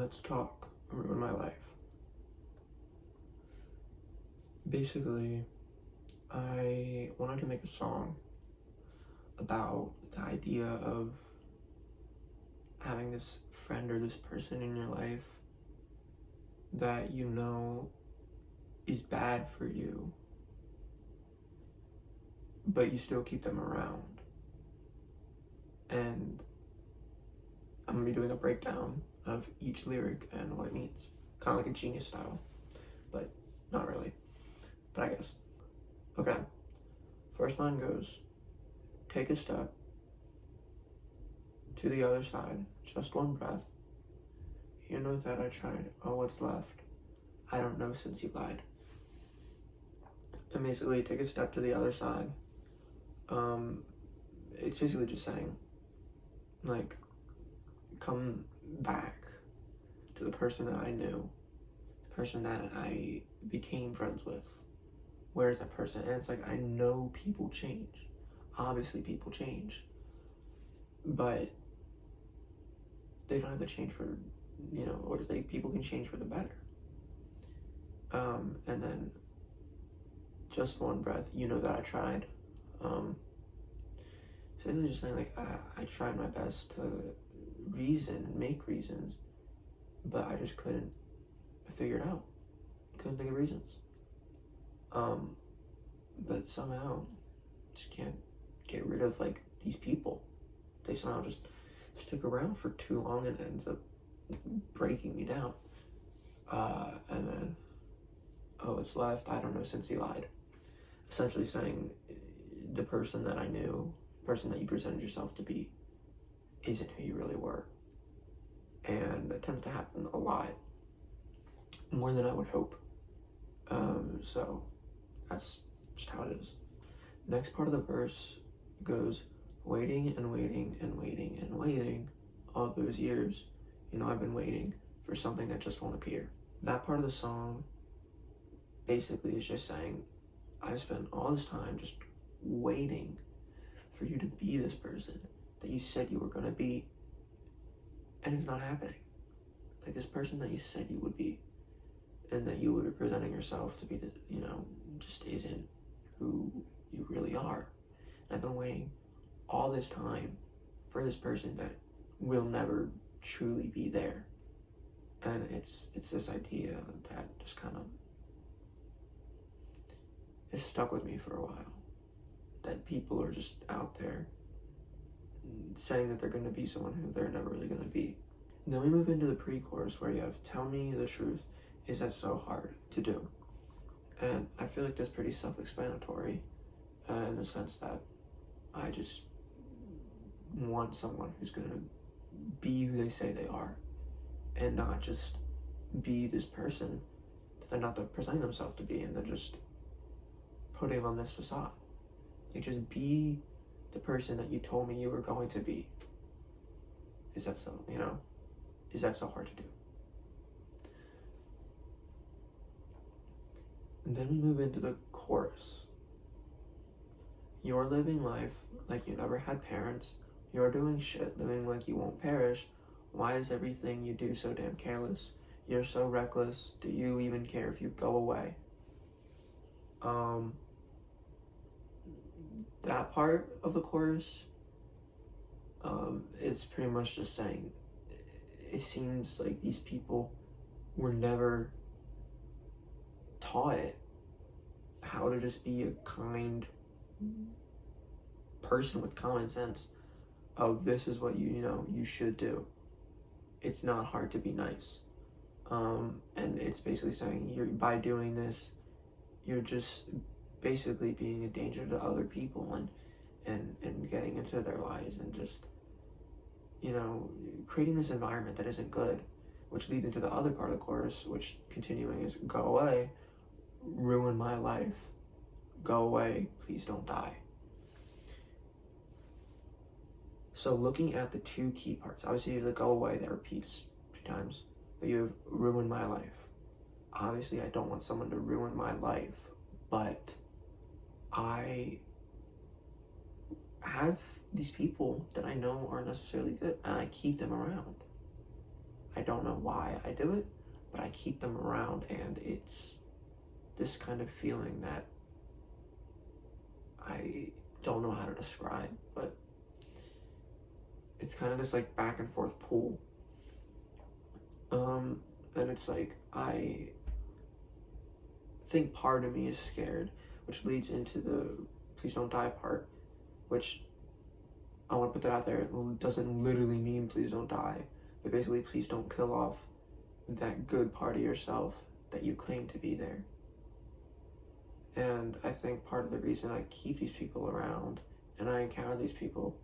Let's talk. Ruin my life. Basically, I wanted to make a song about the idea of having this friend or this person in your life that you know is bad for you, but you still keep them around. And I'm gonna be doing a breakdown of each lyric and what it means. Kind of like a Genius style, but not really. But I guess. Okay. First line goes, take a step to the other side, just one breath. You know that I tried, oh, what's left? I don't know since you lied. And basically, take a step to the other side. It's basically just saying, like, come back to the person that I knew, the person that I became friends with. Where's that person? And it's like, I know people change. Obviously, people change. But they don't have to change for, or people can change for the better. And then just one breath, you know that I tried. Basically just saying, like, I tried my best to reason and make reasons, but I just couldn't figure it out. Couldn't think of reasons. But somehow just can't get rid of, like, these people. They somehow just stick around for too long and ends up breaking me down. And then, oh, it's left, I don't know since he lied. Essentially saying the person that I knew, person that you presented yourself to be, isn't who you really were. And that tends to happen a lot, more than I would hope. So that's just how it is. Next part of the verse goes, waiting and waiting and waiting and waiting all those years. I've been waiting for something that just won't appear. That part of the song basically is just saying, I spent all this time just waiting for you to be this person that you said you were going to be, and it's not happening. Like, this person that you said you would be and that you would be presenting yourself to be, just isn't who you really are. And I've been waiting all this time for this person that will never truly be there. And it's this idea that just kind of has stuck with me for a while. That people are just out there saying that they're going to be someone who they're never really going to be. And then we move into the pre-chorus where you have, tell me the truth, is that so hard to do? And I feel like that's pretty self-explanatory in the sense that I just want someone who's going to be who they say they are and not just be this person that they're not presenting themselves to be, and they're just putting on this facade. Like, just be the person that you told me you were going to be. Is that so, is that so hard to do? And then we move into the chorus. You're living life like you never had parents. You're doing shit, living like you won't perish. Why is everything you do so damn careless? You're so reckless. Do you even care if you go away? That part of the chorus, it's pretty much just saying, it seems like these people were never taught how to just be a kind person with common sense of, this is what you should do. It's not hard to be nice. And it's basically saying, by doing this, you're just basically being a danger to other people and getting into their lives and just, creating this environment that isn't good, which leads into the other part of the chorus, which continuing is, go away, ruin my life, go away, please don't die. So looking at the two key parts, obviously you have the go away that repeats 2 times, but you have ruin my life. Obviously I don't want someone to ruin my life, but I have these people that I know aren't necessarily good, and I keep them around. I don't know why I do it, but I keep them around, and it's this kind of feeling that I don't know how to describe, but it's kind of this like back and forth pull. And it's like, I think part of me is scared, which leads into the please don't die part, which I want to put that out there. It doesn't literally mean please don't die, but basically please don't kill off that good part of yourself that you claim to be there. And I think part of the reason I keep these people around and I encounter these people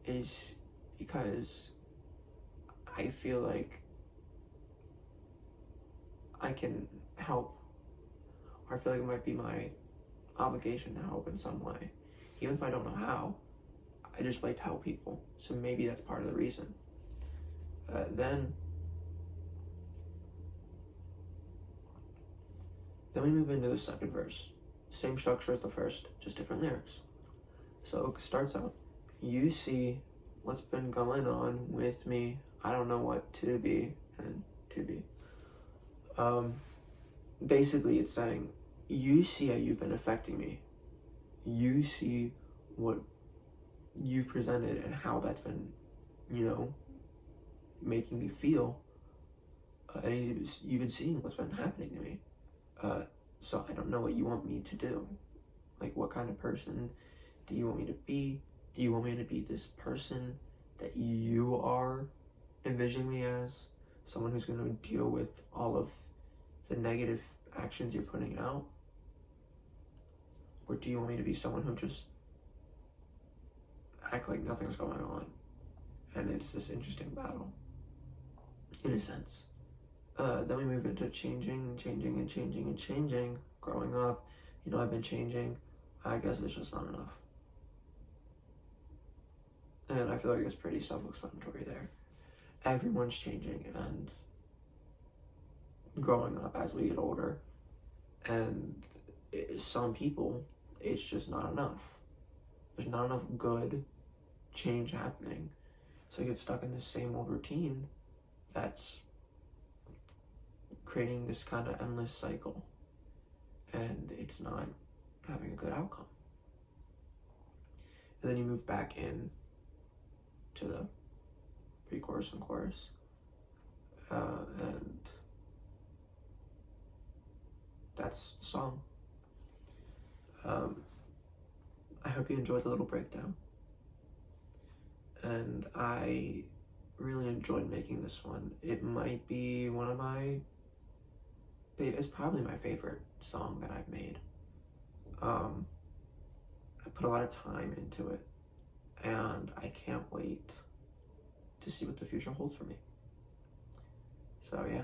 is because I feel like I can help, or I feel like it might be my obligation to help in some way. Even if I don't know how, I just like to help people. So maybe that's part of the reason. Then we move into the second verse. Same structure as the first, just different lyrics. So it starts out, you see what's been going on with me. I don't know what to be and to be. Basically it's saying, you see how you've been affecting me. You see what you've presented and how that's been, making me feel. And you've been seeing what's been happening to me. So I don't know what you want me to do. Like, what kind of person do you want me to be? Do you want me to be this person that you are envisioning me as? Someone who's going to deal with all of the negative actions you're putting out? Or do you want me to be someone who just act like nothing's going on? And it's this interesting battle, in a sense. Then we move into changing, growing up. I've been changing. I guess it's just not enough. And I feel like it's pretty self-explanatory there. Everyone's changing and growing up as we get older. And some people, it's just not enough. There's not enough good change happening. So you get stuck in this same old routine that's creating this kind of endless cycle. And it's not having a good outcome. And then you move back in to the pre-chorus and chorus. And that's the song. I hope you enjoyed the little breakdown. And I really enjoyed making this one. It might be it's probably my favorite song that I've made. I put a lot of time into it, and I can't wait to see what the future holds for me. So yeah.